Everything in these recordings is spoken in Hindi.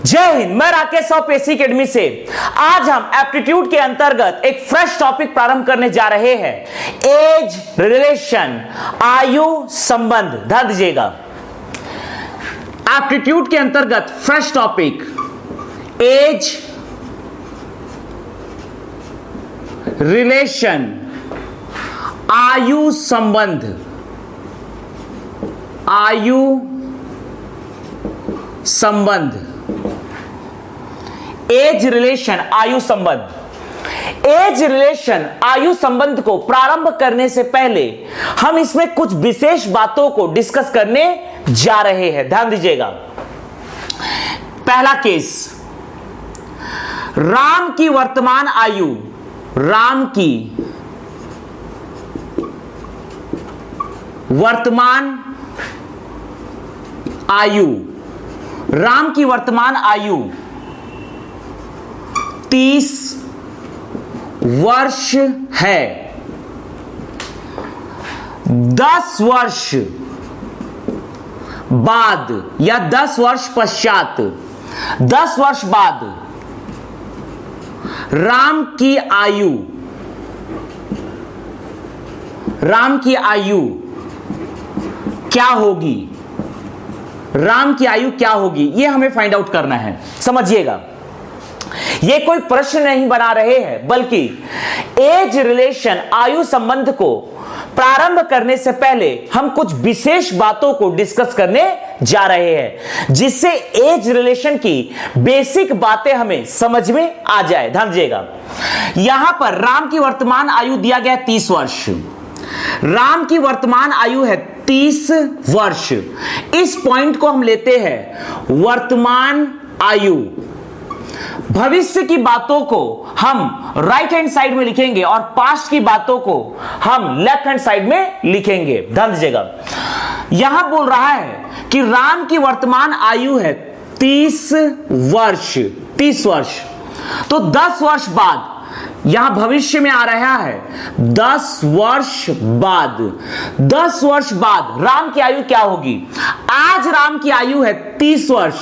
जय हिंद। मैं राकेश ऑफ एसी अकेडमी से आज हम एप्टीट्यूड के अंतर्गत एक फ्रेश टॉपिक प्रारंभ करने जा रहे हैं। एज रिलेशन, आयु संबंध। ध्यान दीजिएगा, एप्टीट्यूड के अंतर्गत फ्रेश टॉपिक एज रिलेशन, आयु संबंध। आयु संबंध, एज रिलेशन, आयु संबंध। एज रिलेशन, आयु संबंध को प्रारंभ करने से पहले हम इसमें कुछ विशेष बातों को डिस्कस करने जा रहे हैं। ध्यान दीजिएगा, पहला केस, राम की वर्तमान आयु, राम की वर्तमान आयु, राम की वर्तमान आयु 30 वर्ष है। 10 वर्ष बाद या 10 वर्ष पश्चात, 10 वर्ष बाद राम की आयु, राम की आयु क्या होगी? राम की आयु क्या होगी, यह हमें फाइंड आउट करना है। समझिएगा, यह कोई प्रश्न नहीं बना रहे हैं, बल्कि एज रिलेशन, आयु संबंध को प्रारंभ करने से पहले हम कुछ विशेष बातों को डिस्कस करने जा रहे हैं, जिससे एज रिलेशन की बेसिक बातें हमें समझ में आ जाए। ध्यान दीजिएगा, यहां पर राम की वर्तमान आयु दिया गया 30 वर्ष। राम की वर्तमान आयु है 30 वर्ष। इस पॉइंट को हम लेते हैं वर्तमान आयु। भविष्य की बातों को हम राइट हैंड साइड में लिखेंगे और पास्ट की बातों को हम लेफ्ट हैंड साइड में लिखेंगे। ध्यान दीजिएगा, यहां बोल रहा है कि राम की वर्तमान आयु है 30 वर्ष। 30 वर्ष, तो 10 वर्ष बाद, यहां भविष्य में आ रहा है 10 वर्ष बाद। 10 वर्ष बाद राम की आयु क्या होगी? आज राम की आयु है 30 वर्ष,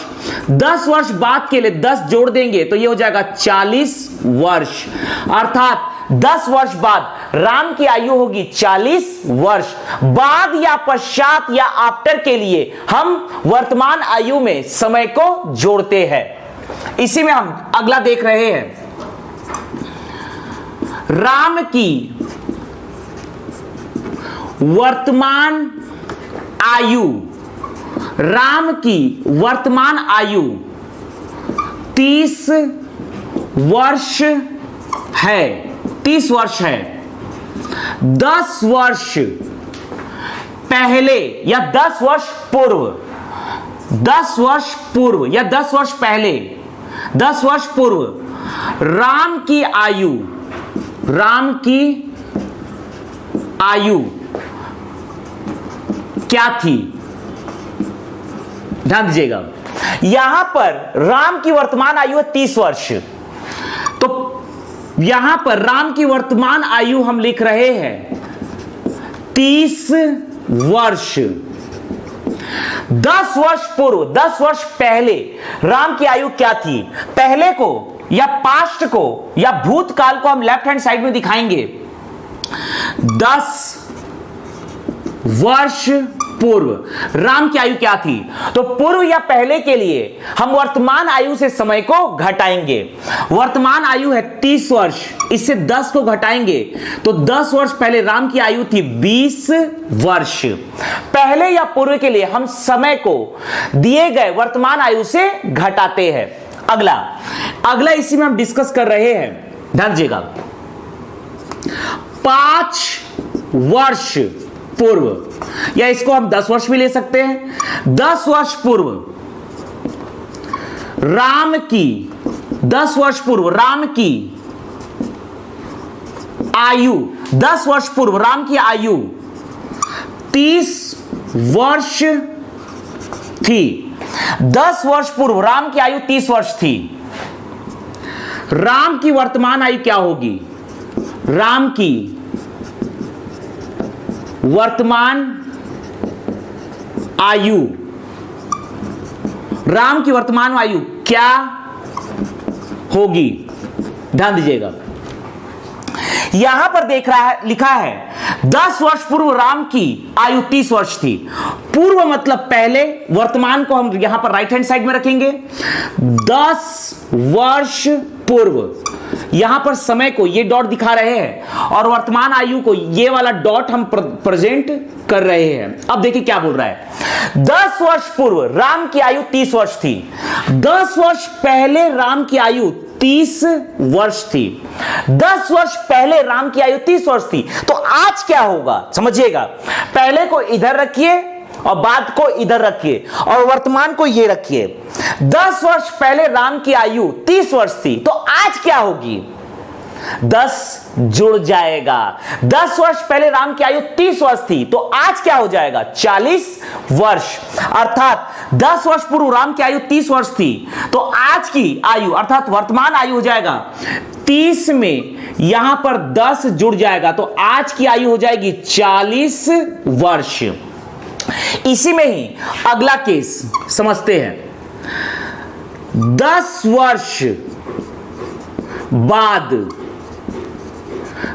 10 वर्ष बाद के लिए 10 जोड़ देंगे तो यह हो जाएगा 40 वर्ष। अर्थात 10 वर्ष बाद राम की आयु होगी 40 वर्ष। बाद या पश्चात या आफ्टर के लिए हम वर्तमान आयु में समय को जोड़ते हैं। इसी में हम अगला देख रहे हैं, राम की वर्तमान आयु, राम की वर्तमान आयु 30 वर्ष है। 30 वर्ष है। 10 वर्ष पहले या 10 वर्ष पूर्व, 10 वर्ष पूर्व या 10 वर्ष पहले, 10 वर्ष पूर्व राम की आयु, राम की आयु क्या थी? ध्यान दीजिएगा, यहां पर राम की वर्तमान आयु है 30 वर्ष, तो यहां पर राम की वर्तमान आयु हम लिख रहे हैं 30 वर्ष। 10 वर्ष पूर्व, 10 वर्ष पहले राम की आयु क्या थी? पहले को या पास्ट को या भूतकाल को हम लेफ्ट हैंड साइड में दिखाएंगे। 10 वर्ष पूर्व राम की आयु क्या थी? तो पूर्व या पहले के लिए हम वर्तमान आयु से समय को घटाएंगे। वर्तमान आयु है 30 वर्ष, इससे 10 को घटाएंगे तो 10 वर्ष पहले राम की आयु थी 20 वर्ष। पहले या पूर्व के लिए हम समय को दिए गए वर्तमान आयु से घटाते हैं। अगला इसी में हम डिस्कस कर रहे हैं। ध्यान दीजिएगा, 5 वर्ष पूर्व, या इसको हम 10 वर्ष भी ले सकते हैं। 10 वर्ष पूर्व राम की, 10 वर्ष पूर्व राम की आयु, 10 वर्ष पूर्व राम की आयु 30 वर्ष थी। 10 वर्ष पूर्व राम की आयु 30 वर्ष थी। राम की वर्तमान आयु क्या होगी? राम की वर्तमान आयु राम की वर्तमान आयु क्या होगी? ध्यान दीजिएगा, यहां पर देख रहा है, लिखा है 10 वर्ष पूर्व राम की आयु 30 वर्ष थी। पूर्व मतलब पहले, वर्तमान को हम यहां पर राइट हैंड साइड में रखेंगे। 10 वर्ष पूर्व, यहां पर समय को ये डॉट दिखा रहे हैं और वर्तमान आयु को ये वाला डॉट हम प्रेजेंट कर रहे हैं। अब देखिए क्या बोल रहा है। 10 वर्ष पूर्व राम की आयु 30 वर्ष थी। 10 वर्ष पहले राम की आयु 30 वर्ष थी। 10 वर्ष पहले राम की आयु 30 वर्ष थी। तो आज क्या होगा समझिएगा, पहले को इधर रखिए और बाद को इधर रखिए और वर्तमान को ये रखिए। 10 वर्ष पहले राम की आयु 30 वर्ष थी, तो आज क्या होगी? 10 जुड़ जाएगा। 10 वर्ष पहले राम की आयु 30 वर्ष थी, तो आज क्या हो जाएगा? 40 वर्ष। अर्थात 10 वर्ष पूर्व राम की आयु 30 वर्ष थी, तो आज की आयु अर्थात वर्तमान आयु हो जाएगा 30 में यहां पर 10 जुड़ जाएगा, तो आज की आयु हो जाएगी 40 वर्ष। इसी में ही अगला केस समझते हैं। 10 वर्ष बाद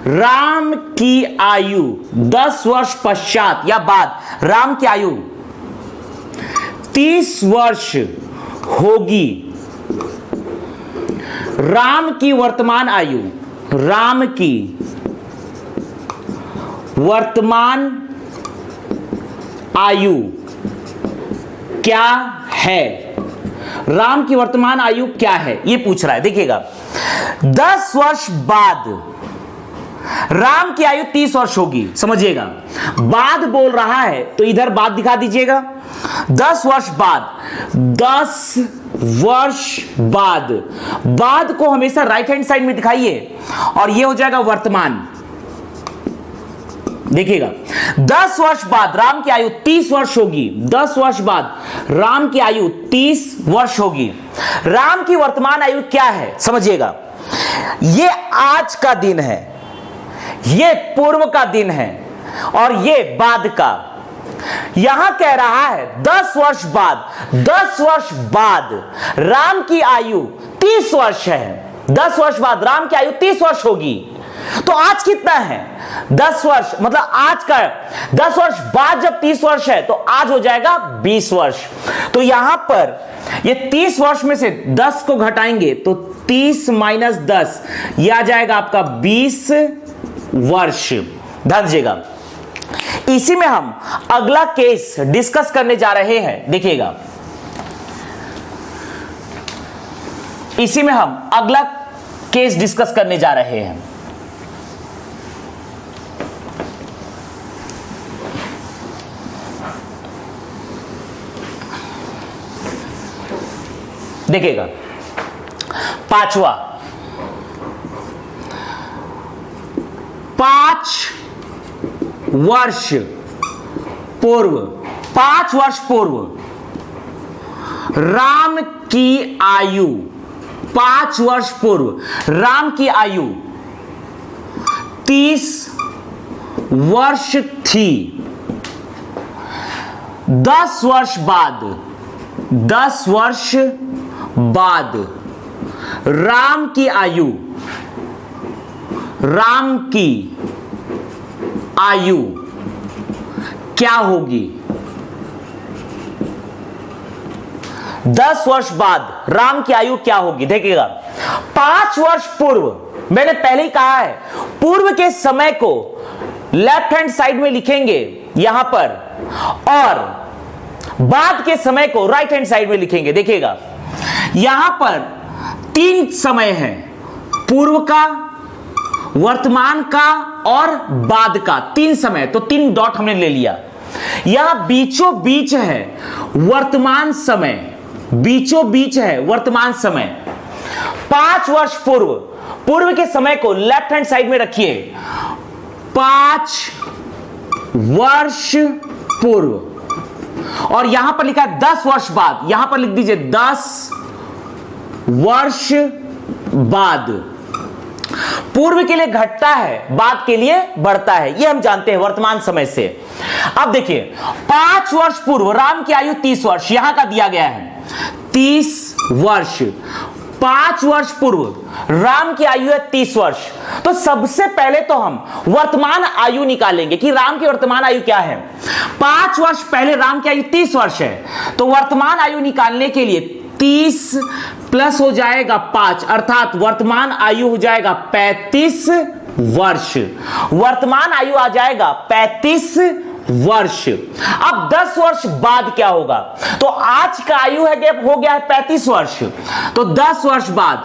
राम की आयु, 10 वर्ष पश्चात या बाद राम की आयु 30 वर्ष होगी। राम की वर्तमान आयु, राम की वर्तमान आयु क्या है? राम की वर्तमान आयु क्या है ये पूछ रहा है। देखिएगा, 10 वर्ष बाद राम की आयु 30 वर्ष होगी। समझिएगा, बाद बोल रहा है तो इधर बाद दिखा दीजिएगा। 10 वर्ष बाद, 10 वर्ष बाद, बाद को हमेशा राइट हैंड साइड में दिखाइए और ये हो जाएगा वर्तमान। देखिएगा, 10 वर्ष बाद राम की आयु 30 वर्ष होगी। 10 वर्ष बाद राम की आयु 30 वर्ष होगी। राम की वर्तमान आयु क्या है समझिएगा, ये आज का दिन है, ये पूर्व का दिन है और ये बाद का। यहां कह रहा है 10 वर्ष बाद, 10 वर्ष बाद राम की आयु 30 वर्ष है। 10 वर्ष बाद राम की आयु 30 वर्ष होगी, तो आज कितना है? 10 वर्ष मतलब आज का 10 वर्ष बाद जब 30 वर्ष है तो आज हो जाएगा 20 वर्ष। तो यहां पर ये 30 वर्ष में से 10 को घटाएंगे तो 30 माइनस 10 ये आ जाएगा आपका 20 वर्ष। ध्यान दीजिएगा, इसी में हम अगला केस डिस्कस करने जा रहे हैं। देखिएगा, इसी में हम अगला केस डिस्कस करने जा रहे हैं। देखिएगा, 5वां, 5 वर्ष पूर्व, 5 वर्ष पूर्व राम की आयु, 5 वर्ष पूर्व राम की आयु 30 वर्ष थी। 10 वर्ष बाद, 10 वर्ष बाद राम की आयु, राम की आयु क्या होगी? 10 वर्ष बाद राम की आयु क्या होगी? देखिएगा, 5 वर्ष पूर्व मैंने पहले ही कहा है, पूर्व के समय को लेफ्ट हैंड साइड में लिखेंगे यहां पर और बाद के समय को राइट हैंड साइड में लिखेंगे। देखिएगा, यहां पर 3 समय है, पूर्व का, वर्तमान का और बाद का, 3 समय। तो 3 डॉट हमने ले लिया। यहां बीचों बीच है वर्तमान समय, बीचों बीच है वर्तमान समय। 5 वर्ष पूर्व, पूर्व के समय को लेफ्ट हैंड साइड में रखिए। 5 वर्ष पूर्व और यहां पर लिखा है 10 वर्ष बाद, यहां पर लिख दीजिए 10 वर्ष बाद। पूर्व के लिए घटता है, बाद के लिए बढ़ता है, यह हम जानते हैं वर्तमान समय से। अब देखिए, 5 वर्ष पूर्व राम की आयु 30 वर्ष यहां का दिया गया है। 30 वर्ष। 5 वर्ष पूर्व राम की आयु है 30 वर्ष। तो सबसे पहले तो हम वर्तमान आयु निकालेंगे कि राम की वर्तमान आयु क्या है। 5 वर्ष पहले राम की आयु 30 वर्ष है, तो वर्तमान आयु निकालने के लिए 30 प्लस हो जाएगा 5, अर्थात वर्तमान आयु हो जाएगा 35 वर्ष। वर्तमान आयु आ जाएगा 35 वर्ष। अब 10 वर्ष बाद क्या होगा, तो आज का आयु है गैप हो गया है 35 वर्ष, तो 10 वर्ष बाद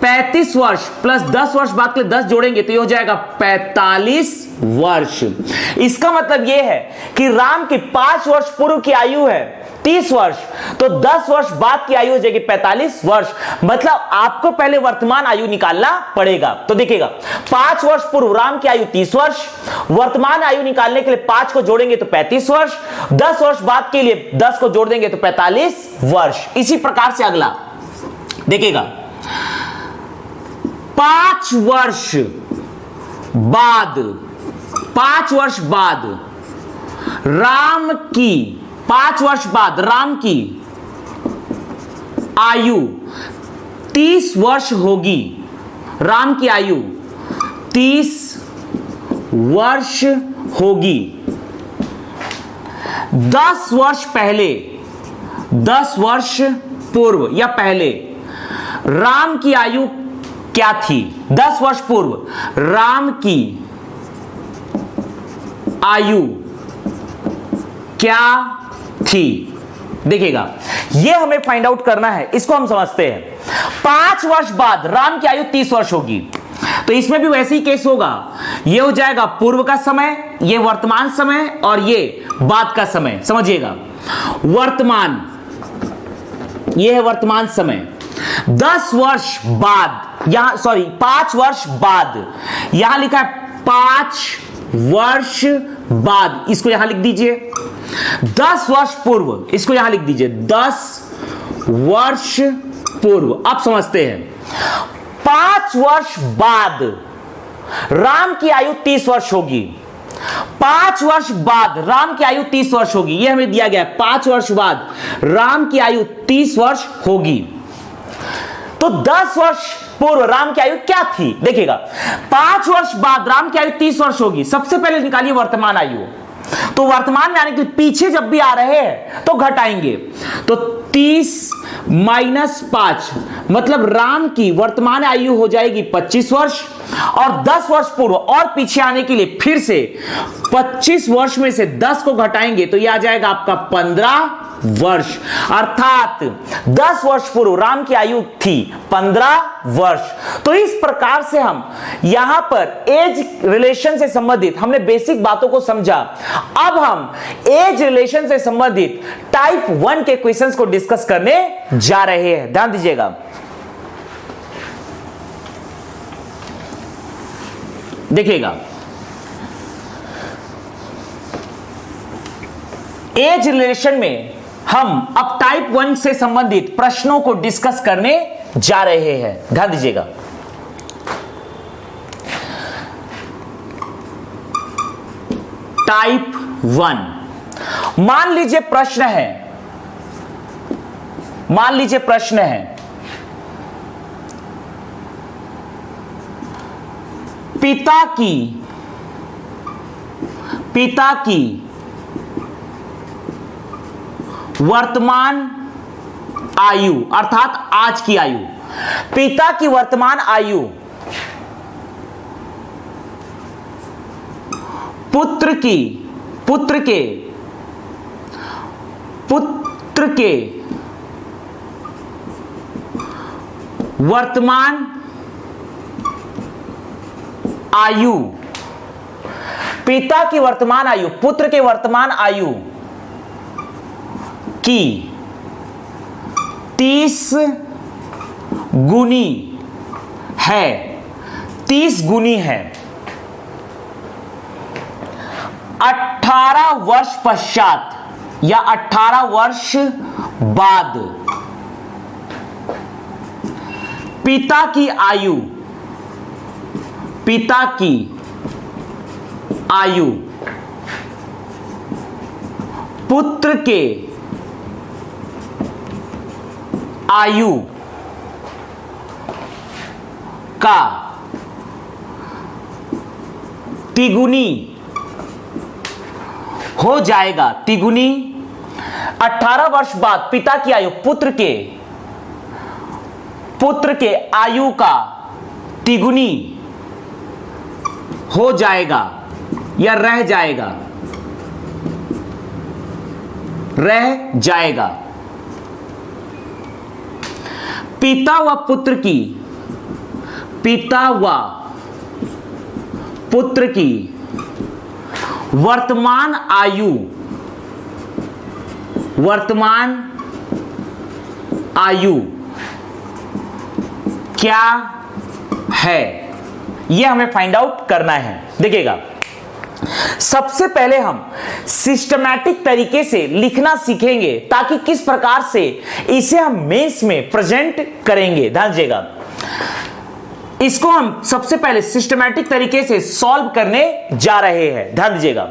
35 वर्ष प्लस 10 वर्ष बाद के 10 जोड़ेंगे तो ये हो जाएगा 45 वर्ष। इसका मतलब यह है कि राम की 5 वर्ष पूर्व की आयु है 30 वर्ष, तो 10 वर्ष बाद की आयु हो जाएगी 45 वर्ष। मतलब आपको पहले वर्तमान आयु निकालना पड़ेगा। तो देखिएगा 5 वर्ष पूर्व राम की आयु 30 वर्ष, वर्तमान आयु निकालने के लिए 5 को जोड़ेंगे तो 35 वर्ष, 10 वर्ष बाद के लिए 10 को जोड़ देंगे तो 45 वर्ष। इसी प्रकार से अगला देखिएगा 5 वर्ष बाद, 5 वर्ष बाद राम की, 5 वर्ष बाद राम की आयु 30 वर्ष होगी। राम की आयु 30 वर्ष होगी। 10 वर्ष पहले, 10 वर्ष पूर्व या पहले राम की आयु क्या थी। 10 वर्ष पूर्व राम की आयु क्या थी, देखिएगा यह हमें फाइंड आउट करना है, इसको हम समझते हैं। 5 वर्ष बाद राम की आयु 30 वर्ष होगी, तो इसमें भी वैसे ही केस होगा। यह हो जाएगा पूर्व का समय, यह वर्तमान समय और यह बाद का समय। समझिएगा वर्तमान, यह है वर्तमान समय। 10 वर्ष बाद, यहां सॉरी 5 वर्ष बाद, यहां लिखा है 5 वर्ष बाद, इसको यहां लिख दीजिए। 10 वर्ष पूर्व, इसको यहां लिख दीजिए 10 वर्ष पूर्व। अब समझते हैं 5 वर्ष बाद राम की आयु 30 वर्ष होगी। 5 वर्ष बाद राम की आयु 30 वर्ष होगी, यह हमें दिया गया है। 5 वर्ष बाद राम की आयु 30 वर्ष होगी, तो 10 वर्ष पूर्व राम की आयु क्या थी। देखिएगा 5 वर्ष बाद राम की आयु 30 वर्ष होगी। सबसे पहले निकालिए वर्तमान आयु, तो वर्तमान में आने के लिए पीछे जब भी आ रहे हैं तो घटाएंगे, तो 30 माइनस 5 मतलब राम की वर्तमान आयु हो जाएगी 25 वर्ष, और 10 वर्ष पूर्व और पीछे आने के लिए फिर से 25 वर्ष में से 10 को घटाएंगे तो यह आ जाएगा आपका 15 वर्ष। अर्थात 10 वर्ष पूर्व राम की आयु थी 15 वर्ष। तो इस प्रकार से हम यहां पर एज रिलेशन से संबंधित हमने बेसिक बातों को समझा। अब हम एज रिलेशन से संबंधित टाइप 1 के क्वेश्चंस को डिस्कस करने जा रहे हैं। ध्यान दीजिएगा, देखिएगा एज रिलेशन में हम अब टाइप 1 से संबंधित प्रश्नों को डिस्कस करने जा रहे हैं। ध्यान दीजिएगा, टाइप 1। मान लीजिए प्रश्न है, मान लीजिए प्रश्न है पिता की वर्तमान आयु अर्थात आज की आयु, पिता की वर्तमान आयु पुत्र के वर्तमान आयु, पिता की वर्तमान आयु पुत्र के वर्तमान आयु की 30 गुनी है, 30 गुनी है। 18 वर्ष पश्चात या 18 वर्ष बाद पिता की आयु पुत्र के आयु का तिगुनी हो जाएगा, तिगुनी 18 वर्ष बाद पिता की आयु पुत्र के आयु का तिगुनी हो जाएगा या रह जाएगा। पिता व पुत्र की वर्तमान आयु क्या है, यह हमें फाइंड आउट करना है। देखिएगा, सबसे पहले हम सिस्टमैटिक तरीके से लिखना सीखेंगे ताकि किस प्रकार से इसे हम मेंस में प्रेजेंट करेंगे। ध्यान दीजिएगा, इसको हम सबसे पहले सिस्टमैटिक तरीके से सॉल्व करने जा रहे हैं। ध्यान दीजिएगा,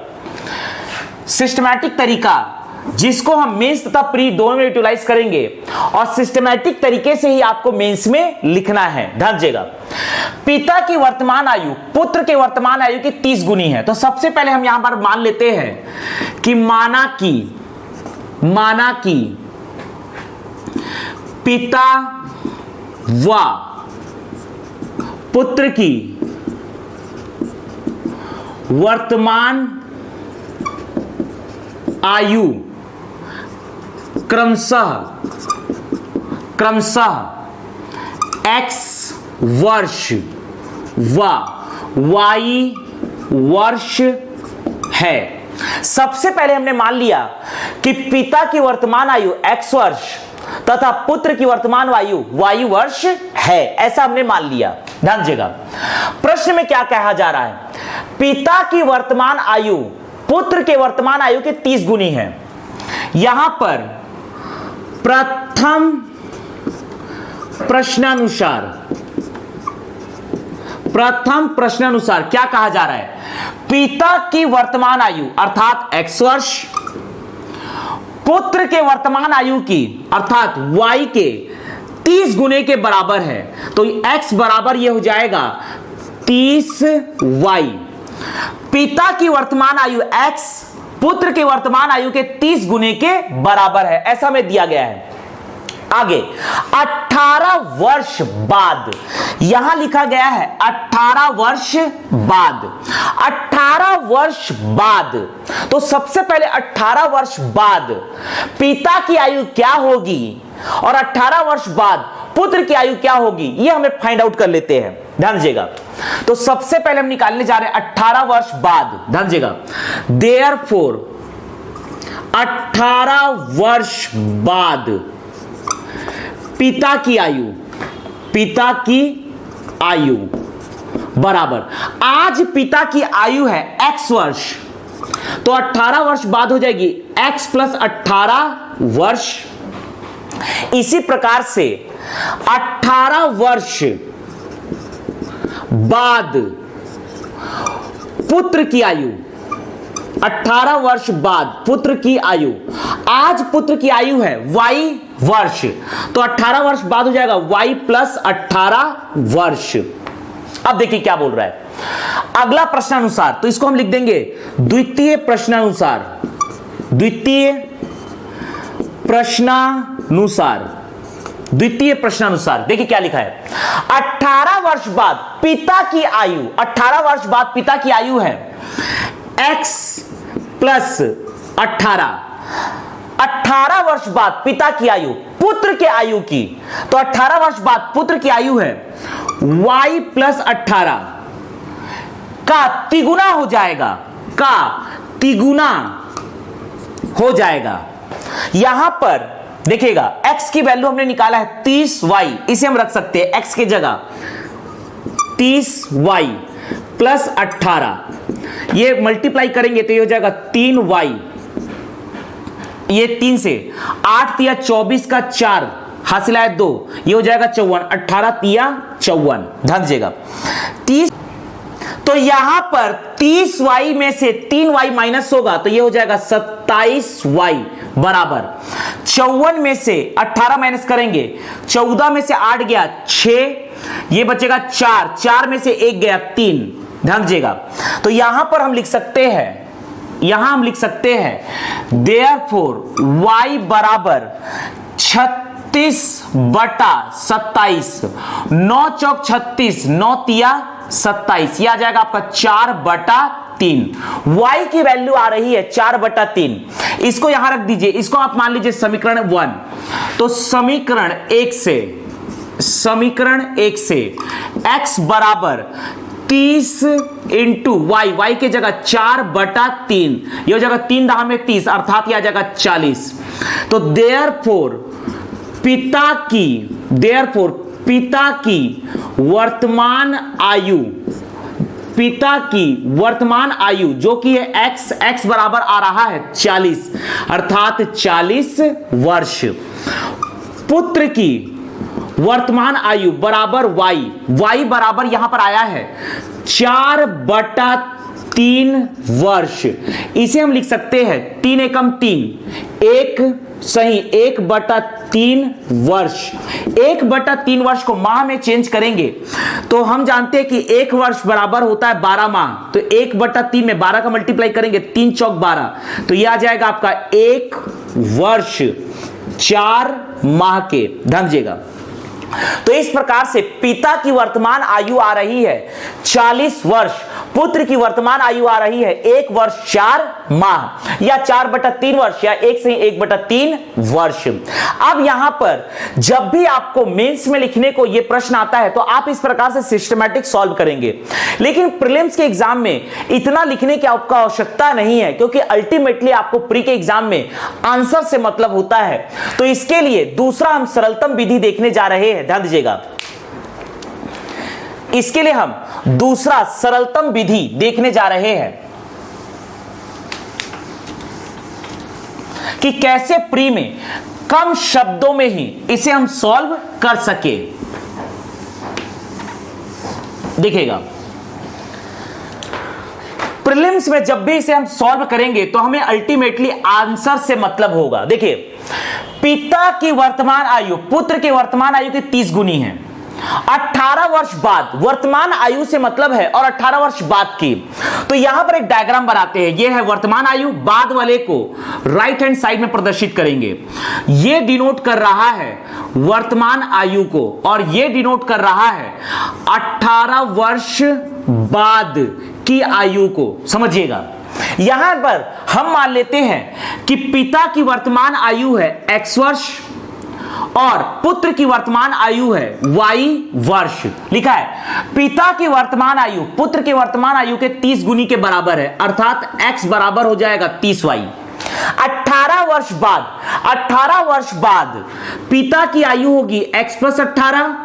सिस्टमैटिक तरीका जिसको हम मेंस तथा प्री दोनों में यूटिलाइज करेंगे और सिस्टमैटिक तरीके से ही आपको मेंस में लिखना है। ध्यान दीजिएगा, पिता की वर्तमान आयु पुत्र के वर्तमान आयु की 30 गुनी है। तो सबसे पहले हम यहां पर मान लेते हैं कि माना कि पिता व पुत्र की वर्तमान आयु क्रमशः x वर्ष व y वर्ष है। सबसे पहले हमने मान लिया कि पिता की वर्तमान आयु x वर्ष तथा पुत्र की वर्तमान आयु y वर्ष है, ऐसा हमने मान लिया। ध्यान दीजिएगा, प्रश्न में क्या कहा जा रहा है, पिता की वर्तमान आयु पुत्र के वर्तमान आयु के 30 गुनी है। यहां पर प्रथम प्रश्नानुसार क्या कहा जा रहा है, पिता की वर्तमान आयु अर्थात x वर्ष पुत्र के वर्तमान आयु की अर्थात y के 30 गुने के बराबर है। तो x बराबर यह हो जाएगा 30y। पिता की वर्तमान आयु x पुत्र के वर्तमान आयु के 30 गुने के बराबर है, ऐसा में दिया गया है। आगे 18 वर्ष बाद, यहां लिखा गया है 18 वर्ष बाद। 18 वर्ष बाद, तो सबसे पहले 18 वर्ष बाद पिता की आयु क्या होगी और 18 वर्ष बाद पुत्र की आयु क्या होगी, यह हमें फाइंड आउट कर लेते हैं। ध्यान दीजिएगा, तो सबसे पहले हम निकालने जा रहे हैं 18 वर्ष बाद। ध्यान दीजिएगा, देयरफॉर 18 वर्ष बाद पिता की आयु बराबर, आज पिता की आयु है x वर्ष, तो 18 वर्ष बाद हो जाएगी x प्लस 18 वर्ष। इसी प्रकार से 18 वर्ष बाद पुत्र की आयु, 18 वर्ष बाद पुत्र की आयु, आज पुत्र की आयु है y वर्ष, तो 18 वर्ष बाद हो जाएगा y प्लस 18 वर्ष। अब देखिए क्या बोल रहा है अगला प्रश्नानुसार, तो इसको हम लिख देंगे द्वितीय प्रश्नानुसार। देखिए क्या लिखा है, 18 वर्ष बाद पिता की आयु, 18 वर्ष बाद पिता की आयु है x प्लस 18। 18 वर्ष बाद पिता की आयु पुत्र के आयु की, तो 18 वर्ष बाद पुत्र की आयु है y प्लस 18 का तिगुना हो जाएगा। यहां पर देखिएगा x की वैल्यू हमने निकाला है 30y, इसे हम रख सकते हैं x की जगह 30y प्लस 18, ये मल्टीप्लाई करेंगे तो ये हो जाएगा 3y, ये 3 से 8 तिया 24 का 4 हासिल है 2, ये हो जाएगा 54, 18 तिया 54। ध्यान दीजिएगा 30, तो यहां पर 30y में से 3y माइनस होगा तो ये हो जाएगा 27y बराबर 54 में से 18 माइनस करेंगे, 14 में से 8 गया 6, ये बचेगा 4, 4 में से 1 गया 3, ध्यान दीजिएगा। तो यहां पर हम लिख सकते हैं देयरफॉर y बराबर 36/27, 9 चौक 36, 9 तिया 27, यह आ जाएगा आपका 4/3। y की वैल्यू आ रही है 4/3, इसको यहां रख दीजिए, इसको आप मान लीजिए समीकरण 1। तो समीकरण 1 से x बराबर 30 इंटू y के जगह 4/3, यह हो जाएगा 3 दहा में 30, अर्थात यह आ जाएगा 40। तो देयरफॉर पिता की वर्तमान आयु जो कि है x बराबर आ रहा है 40, अर्थात 40 वर्ष। पुत्र की वर्तमान आयु बराबर y बराबर यहां पर आया है 4/3 वर्ष। इसे हम लिख सकते हैं 3 एकम 3, 1/3 वर्ष। 1/3 वर्ष को माह में चेंज करेंगे तो हम जानते हैं कि 1 वर्ष बराबर होता है 12 माह, तो 1/3 में 12 का मल्टीप्लाई करेंगे, 3 चौक 12, तो यह आ जाएगा आपका 1 वर्ष 4 माह के। ध्यान दीजिएगा। तो इस प्रकार से पिता की वर्तमान आयु आ रही है 40 वर्ष, पुत्र की वर्तमान आयु आ रही है 1 वर्ष 4 माह, या 4/3 वर्ष, या 1 से 1/3 वर्ष। अब यहां पर जब भी आपको मेंस में लिखने को यह प्रश्न आता है तो आप इस प्रकार से सिस्टमैटिक सॉल्व करेंगे, लेकिन प्रीलिम्स के एग्जाम में इतना लिखने की आपको आवश्यकता नहीं है, क्योंकि अल्टीमेटली आपको प्री के एग्जाम में आंसर से मतलब होता है। तो इसके लिए दूसरा हम सरलतम विधि देखने जा रहे हैं। ध्यान दीजिएगा, इसके लिए हम दूसरा सरलतम विधि देखने जा रहे हैं कि कैसे प्री में कम शब्दों में ही इसे हम सॉल्व कर सके। देखिएगा, प्रीलिम्स में जब भी इसे हम सॉल्व करेंगे तो हमें अल्टीमेटली आंसर से मतलब होगा। देखिए, पिता की वर्तमान आयु पुत्र की वर्तमान आयु की 30 गुनी है। 18 वर्ष बाद वर्तमान आयु से मतलब है और 18 वर्ष बाद की, तो यहां पर एक डायग्राम बनाते हैं। यह है वर्तमान आयु, बाद वाले को राइट हैंड साइड में प्रदर्शित करेंगे। यह डिनोट कर रहा है वर्तमान आयु को और यह डिनोट कर रहा है 18 वर्ष बाद की आयु को। समझिएगा, यहां पर हम मान लेते हैं कि पिता की वर्तमान आयु है x वर्ष और पुत्र की वर्तमान आयु है y वर्ष। लिखा है पिता की वर्तमान आयु पुत्र की वर्तमान आयु के 30 गुनी के बराबर है, अर्थात x बराबर हो जाएगा 30y। 18 वर्ष बाद पिता की आयु होगी x + 18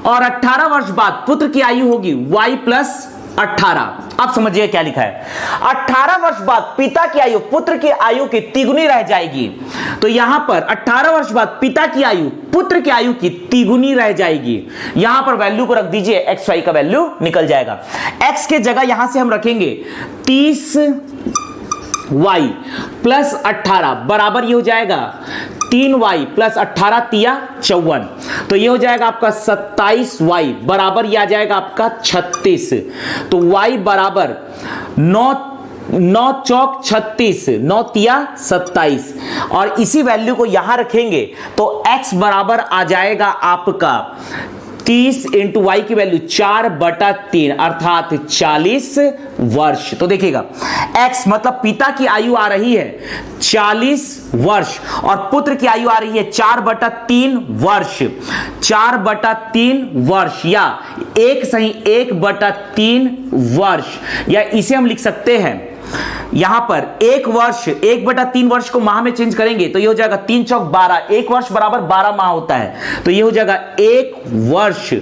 और 18 वर्ष बाद पुत्र की आयु होगी y + 18। अब समझिए क्या लिखा है, 18 वर्ष बाद पिता की आयु पुत्र की आयु की तिगुनी रह जाएगी। तो यहां पर 18 वर्ष बाद पिता की आयु पुत्र की आयु की तिगुनी रह जाएगी। यहां पर वैल्यू को रख दीजिए, एक्स वाई का वैल्यू निकल जाएगा। एक्स के जगह यहां से हम रखेंगे 30y + 18 बराबर ये हो जाएगा 3y + 18 तिया 54, तो ये हो जाएगा आपका 27y बराबर ये आ जाएगा आपका 36। तो y बराबर 9 चौक 36, 9 तिया 27, और इसी वैल्यू को यहां रखेंगे तो x बराबर आ जाएगा आपका 30 इंटू वाई की वैल्यू 4/3 अर्थात 40 वर्ष। तो देखिएगा x मतलब पिता की आयु आ रही है 40 वर्ष और पुत्र की आयु आ रही है 4/3 वर्ष। 4/3 वर्ष या 1/3 वर्ष, या इसे हम लिख सकते हैं यहां पर 1 वर्ष 1/3 वर्ष को माह में चेंज करेंगे तो ये हो जाएगा 3 चौक 12, 1 वर्ष बराबर 12 माह होता है, तो ये हो जाएगा 1 वर्ष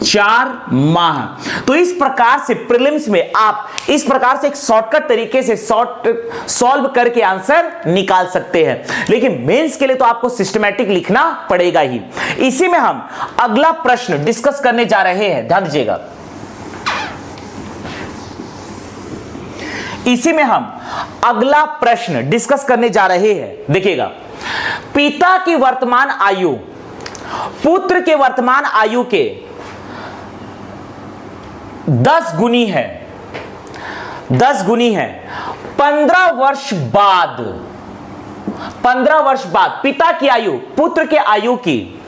4 माह। तो इस प्रकार से प्रीलिम्स में आप इस प्रकार से एक शॉर्टकट तरीके से सॉल्व करके आंसर निकाल सकते हैं, लेकिन मेंस के लिए तो आपको सिस्टमैटिक लिखना पड़ेगा ही। इसी में हम अगला प्रश्न डिस्कस करने जा रहे हैं, ध्यान दीजिएगा। इसी में हम अगला प्रश्न डिस्कस करने जा रहे हैं। देखिएगा, पिता की वर्तमान आयु पुत्र के वर्तमान आयु के 10 गुनी है। 10 गुनी है। 15 वर्ष बाद, 15 वर्ष बाद पिता की आयु पुत्र के आयु की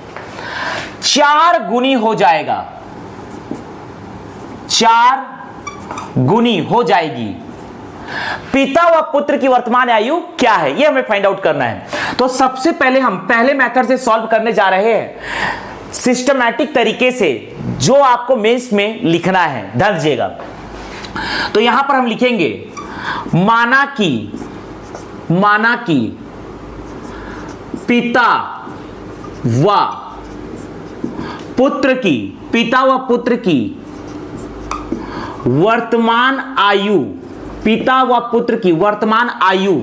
4 गुनी हो जाएगा। 4 गुनी हो जाएगी। पिता व पुत्र की वर्तमान आयु क्या है, यह हमें फाइंड आउट करना है। तो सबसे पहले हम पहले मेथड से सॉल्व करने जा रहे हैं, सिस्टमैटिक तरीके से, जो आपको मेंस में लिखना है। ध्यान दीजिएगा। तो यहां पर हम लिखेंगे माना कि पिता व पुत्र की वर्तमान आयु, पिता व पुत्र की वर्तमान आयु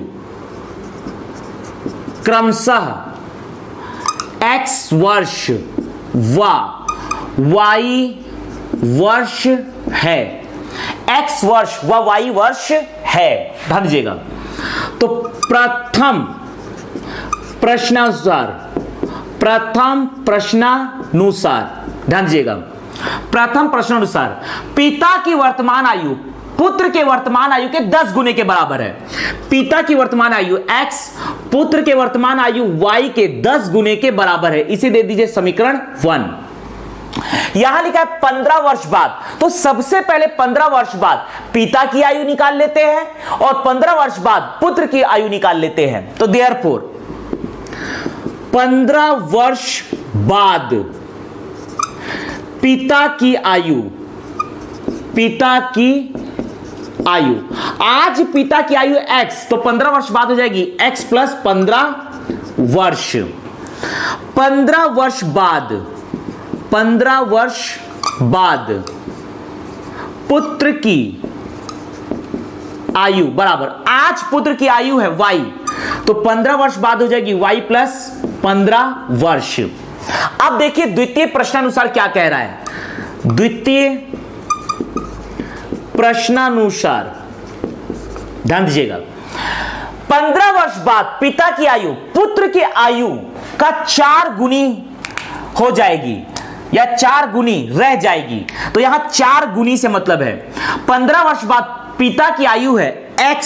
क्रमशः x वर्ष व y वर्ष है। x वर्ष व y वर्ष है। ध्यान दीजिएगा। तो प्रथम प्रश्नानुसार पिता की वर्तमान आयु पुत्र के वर्तमान आयु के 10 गुने के बराबर है। पिता की वर्तमान आयु x, पुत्र के वर्तमान आयु y के 10 गुने के बराबर है। इसे दे दीजिए समीकरण 1। यहां लिखा है 15 वर्ष बाद, तो सबसे पहले 15 वर्ष बाद पिता की आयु निकाल लेते हैं और 15 वर्ष बाद पुत्र की आयु निकाल लेते हैं। तो देयरफॉर 15 वर्ष बाद पिता की आयु, आज पिता की आयु x, तो 15 वर्ष बाद हो जाएगी x प्लस 15 वर्ष। 15 वर्ष बाद पुत्र की आयु बराबर, आज पुत्र की आयु है y, तो 15 वर्ष बाद हो जाएगी y प्लस 15 वर्ष। अब देखिए द्वितीय प्रश्नानुसार क्या कह रहा है। द्वितीय प्रश्नानुसार ध्यान दीजिएगा, 15 वर्ष बाद पिता की आयु पुत्र की आयु का 4 गुनी हो जाएगी या 4 गुनी रह जाएगी। तो यहां 4 गुनी से मतलब है 15 वर्ष बाद पिता की आयु है x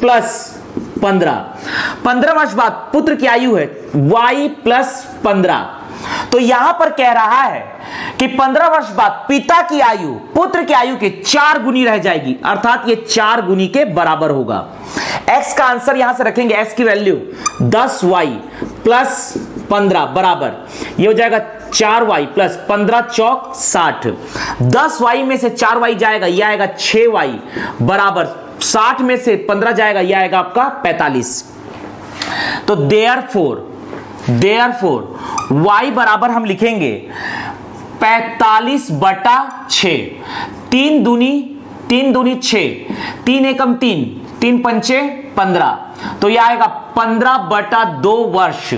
प्लस 15, 15 वर्ष बाद पुत्र की आयु है y प्लस 15। तो यहां पर कह रहा है कि 15 वर्ष बाद पिता की आयु पुत्र की आयु के 4 गुनी रह जाएगी, अर्थात ये 4 गुनी के बराबर होगा। x का आंसर यहां से रखेंगे, x की वैल्यू 10y प्लस 15 बराबर, ये हो जाएगा 4y प्लस 15 चौक 60। 10y में से 4y जाएगा, यह आएगा 6y बराबर 60 में से 15 जाएगा, यह आएगा आपका 45। तो देयरफॉर y बराबर हम लिखेंगे 45/6। 3 दूनी 6, 3 एकम 3, 3 पंचे 15, तो यह आएगा 15/2 वर्ष।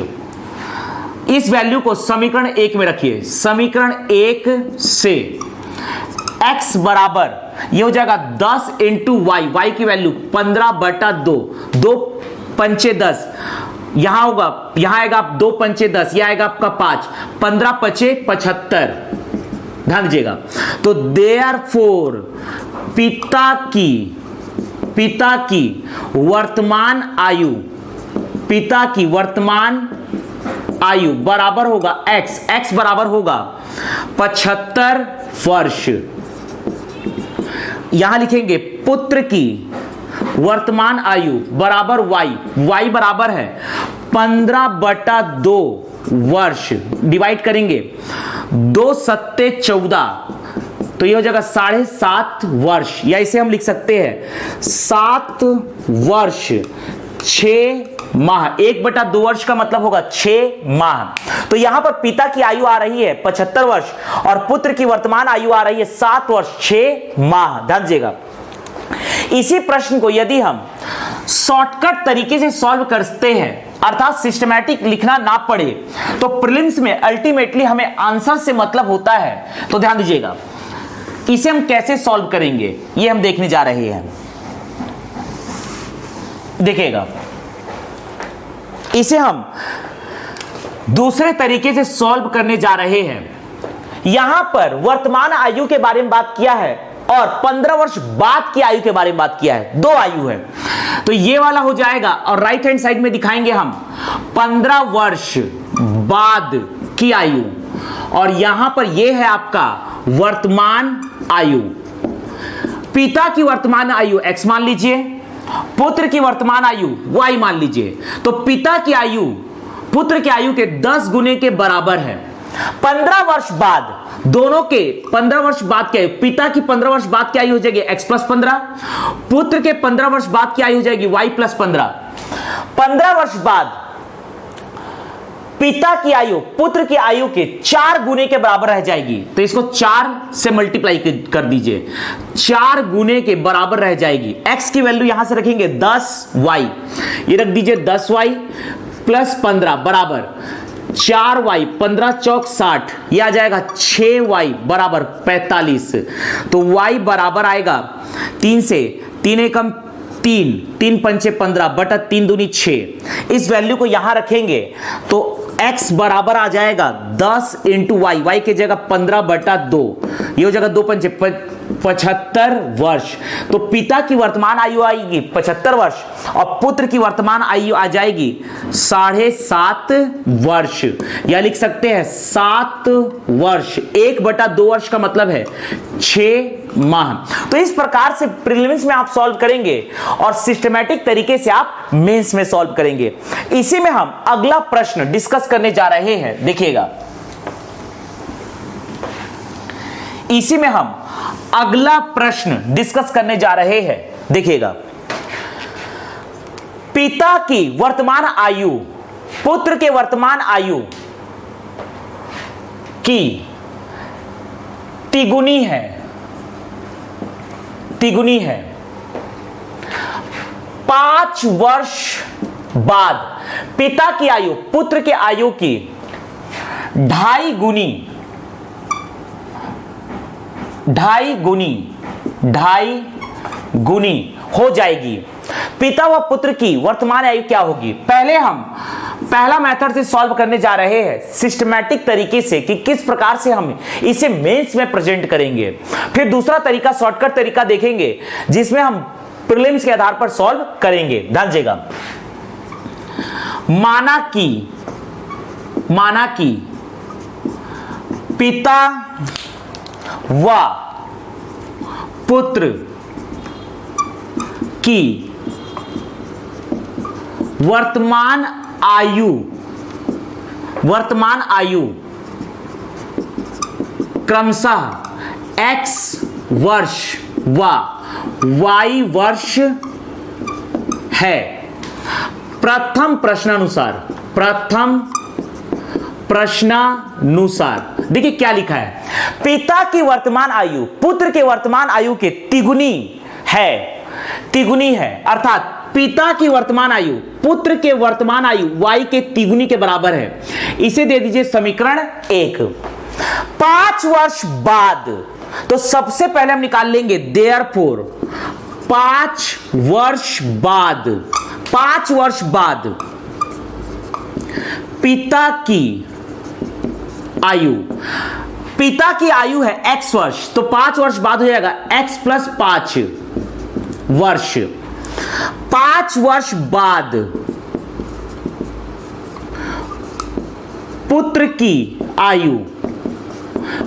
इस वैल्यू को समीकरण 1 में रखिए। समीकरण 1 से x बराबर ये हो जाएगा 10 इंटू y की वैल्यू 15/2, 2 पंचे 10, यहां होगा, यहां आएगा 2 पंचे 10, यह आएगा आपका 5, 15 पचे 75। ध्यान दीजिएगा। तो देयरफॉर पिता की वर्तमान आयु बराबर होगा x बराबर होगा 75 वर्ष। यहां लिखेंगे पुत्र की वर्तमान आयु बराबर y बराबर है 15/2 वर्ष। डिवाइड करेंगे 2 सत्ते 14, तो ये हो जाएगा 7.5 वर्ष, या इसे हम लिख सकते हैं 7 वर्ष 6 माह। 1/2 वर्ष का मतलब होगा 6 माह। तो यहां पर पिता की आयु आ रही है 75 वर्ष और पुत्र की वर्तमान आयु आ रही है 7 वर्ष 6 माह। ध्यान दीजिएगा। इसी प्रश्न को यदि हम शॉर्टकट तरीके से सॉल्व करते हैं, अर्थात सिस्टमैटिक लिखना ना पड़े, तो प्रीलिम्स में अल्टीमेटली हमें आंसर से मतलब होता है। तो ध्यान दीजिएगा, इसे हम कैसे सॉल्व करेंगे ये हम देखने जा रहे हैं। देखिएगा, इसे हम दूसरे तरीके से सॉल्व करने जा रहे हैं। यहां पर वर्तमान आयु के बारे में बात किया है और 15 वर्ष बाद की आयु के बारे में बात किया है, दो आयु है, तो ये वाला हो जाएगा और राइट हैंड साइड में दिखाएंगे हम 15 वर्ष बाद की आयु, और यहां पर यह है आपका वर्तमान आयु। पिता की वर्तमान आयु x मान लीजिए, पुत्र की वर्तमान आयु y मान लीजिए। तो पिता की आयु पुत्र की आयु के 10 गुने के बराबर है। 15 वर्ष बाद दोनों के 15 वर्ष बाद की आयु, पिता की 15 वर्ष बाद की आयु हो जाएगी x प्लस 15, पुत्र के 15 वर्ष बाद की आयु हो जाएगी y प्लस 15। 15 वर्ष बाद पिता की आयु पुत्र की आयु के 4 गुने के बराबर रह जाएगी, तो इसको 4 से मल्टीप्लाई कर दीजिए, 4 गुने के बराबर रह जाएगी। x की वैल्यू यहां से रखेंगे 10y, ये रख दीजिए 10y प्लस 15 बराबर 4y, 15 चौक 60, यह आ जाएगा 6y बराबर 45। तो y बराबर आएगा 3 से, 3 एकम 3, 3 पंचे 15 बटा 3 दूनी 6। इस वैल्यू को यहां रखेंगे तो x बराबर आ जाएगा 10 इंटू वाई, वाई की जगह 15 बटा 2, ये हो जाएगा 2 पंचे 75 वर्ष। तो पिता की वर्तमान आयु आएगी 75 वर्ष और पुत्र की वर्तमान आयु आ जाएगी 7.5 वर्ष, या लिख सकते हैं 7 वर्ष। 1/2 वर्ष का मतलब है 6 माह। तो इस प्रकार से प्रीलिम्स में आप सॉल्व करेंगे और सिस्टमैटिक तरीके से आप मेंस में सॉल्व करेंगे। इसी में हम अगला प्रश्न डिस्कस करने जा रहे हैं, देखिएगा, इसी में हम अगला प्रश्न डिस्कस करने जा रहे हैं, देखिएगा। पिता की वर्तमान आयु पुत्र के वर्तमान आयु की तिगुनी है, तिगुनी है। 5 वर्ष बाद पिता की आयु पुत्र के आयु की 2.5 गुनी हो जाएगी। पिता व पुत्र की वर्तमान आयु क्या होगी? पहले हम पहला मेथड से सॉल्व करने जा रहे हैं सिस्टमैटिक तरीके से कि किस प्रकार से हम इसे मेंस में प्रेजेंट करेंगे। फिर दूसरा तरीका शॉर्टकट तरीका देखेंगे जिसमें हम प्रीलिम्स के आधार पर सॉल्व करेंगे। ध्यान दीजिएगा, माना कि पिता व पुत्र की वर्तमान आयु क्रमशः x वर्ष व y वर्ष है। प्रथम प्रश्नानुसार देखिए क्या लिखा है, पिता की वर्तमान आयु पुत्र के वर्तमान आयु के तिगुनी है, अर्थात पिता की वर्तमान आयु पुत्र के वर्तमान आयु y के तिगुनी के बराबर है। इसे दे दीजिए समीकरण 1। 5 वर्ष बाद, तो सबसे पहले हम निकाल लेंगे देयरफॉर 5 वर्ष बाद पिता की आयु है x वर्ष, तो 5 वर्ष बाद हो जाएगा x प्लस 5 वर्ष। 5 वर्ष बाद पुत्र की आयु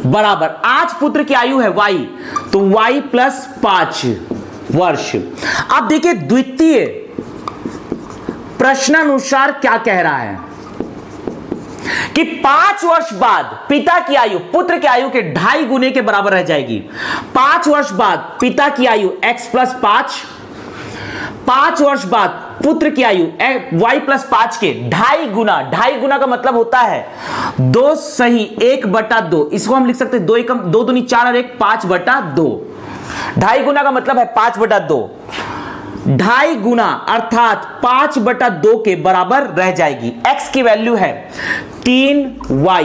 बराबर, आज पुत्र की आयु है y, तो y प्लस 5 वर्ष। अब देखिए द्वितीय प्रश्नानुसार क्या कह रहा है कि 5 वर्ष बाद पिता की आयु पुत्र की आयु के 2.5 गुने के बराबर रह जाएगी। 5 वर्ष बाद पिता की आयु x प्लस 5, 5 वर्ष बाद पुत्र की आयु y प्लस 5 के 2.5 गुना का मतलब होता है 2 सही 1/2। इसको हम लिख सकते हैं 2 दूनी 4 और 1 5/2। 2.5 गुना का मतलब है 5/2। 2.5 गुना अर्थात 5/2 के बराबर रह जाएगी। x की वैल्यू है 3y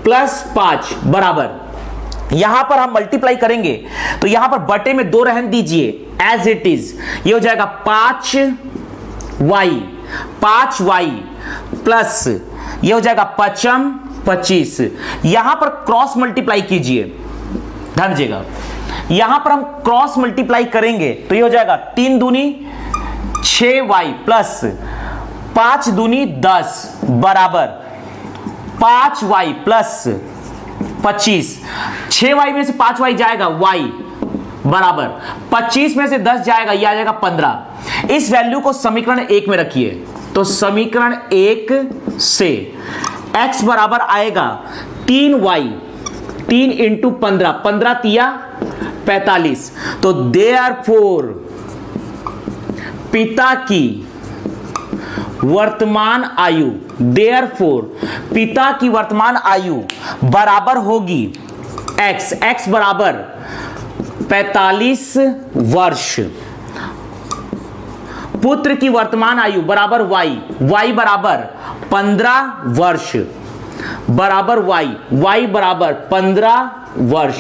प्लस 5 बराबर, यहां पर हम मल्टीप्लाई करेंगे तो यहां पर बटे में 2 रहने दीजिए एज इट इज, ये हो जाएगा 5 वाई, 5y प्लस ये हो जाएगा 5m 25। यहां पर क्रॉस मल्टीप्लाई कीजिए, ध्यान दीजिएगा, यहां पर हम क्रॉस मल्टीप्लाई करेंगे तो ये हो जाएगा 3 दूनी 6y प्लस 5 दूनी 10 बराबर 5y प्लस 25। 6y में से 5y जाएगा y बराबर 25 में से 10 जाएगा, यह आ जाएगा 15। इस वैल्यू को समीकरण 1 में रखिए, तो समीकरण 1 से x बराबर आएगा 3y, 3 इंटू 15, 15 तिया 45। तो देयरफॉर पिता की वर्तमान आयु, देयरफॉर पिता की वर्तमान आयु बराबर होगी x, x बराबर 45 वर्ष। पुत्र की वर्तमान आयु बराबर y, y बराबर 15 वर्ष बराबर y, y बराबर 15 वर्ष।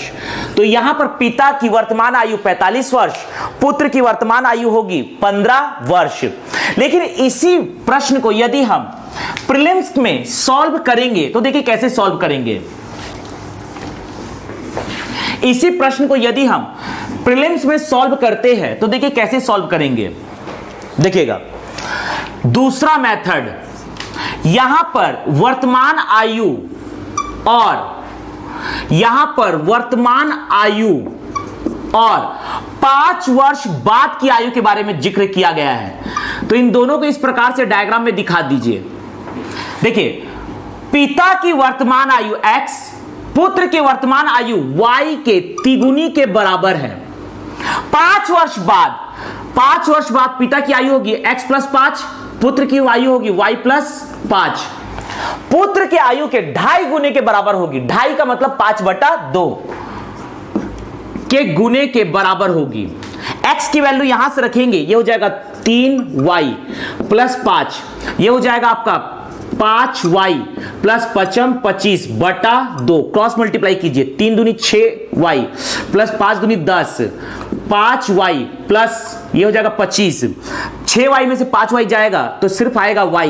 तो यहां पर पिता की वर्तमान आयु 45 वर्ष, पुत्र की वर्तमान आयु होगी 15 वर्ष। लेकिन इसी प्रश्न को यदि हम प्रीलिम्स में सॉल्व करेंगे तो देखिए कैसे सॉल्व करेंगे। इसी प्रश्न को यदि हम प्रीलिम्स में सॉल्व करते हैं तो देखिए कैसे सॉल्व करेंगे। देखिएगा, दूसरा मेथड, यहां पर वर्तमान आयु और यहां पर वर्तमान आयु और 5 वर्ष बाद की आयु के बारे में जिक्र किया गया है। तो इन दोनों को इस प्रकार से डायग्राम में दिखा दीजिए। देखिए, पिता की वर्तमान आयु x, पुत्र की वर्तमान आयु y के तिगुनी के बराबर है। 5 वर्ष बाद, 5 वर्ष बाद पिता की आयु होगी x प्लस 5, पुत्र की आयु होगी y प्लस 5। पुत्र की आयु के 2.5 गुने के बराबर होगी, 2.5 का मतलब 5/2 के गुने के बराबर होगी। x की वैल्यू यहां से रखेंगे, ये हो जाएगा 3y प्लस 5, ये हो जाएगा आपका 5y plus 5m 25/2। Cross multiply कीजिए, 3 दूनी 6y प्लस 5 दूनी 10, 5y प्लस ये हो जाएगा 25। 6y में से 5y जाएगा तो सिर्फ आएगा y,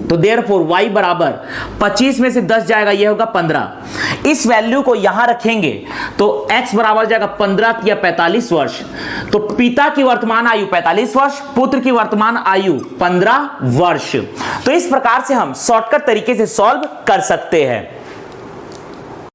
तो देयरफॉर y बराबर 25 में से 10 जाएगा, यह होगा 15। इस वैल्यू को यहां रखेंगे तो x बराबर जाएगा 15 या 45 वर्ष। तो पिता की वर्तमान आयु 45 वर्ष, पुत्र की वर्तमान आयु 15 वर्ष। तो इस प्रकार से हम शॉर्टकट तरीके से सॉल्व कर सकते हैं।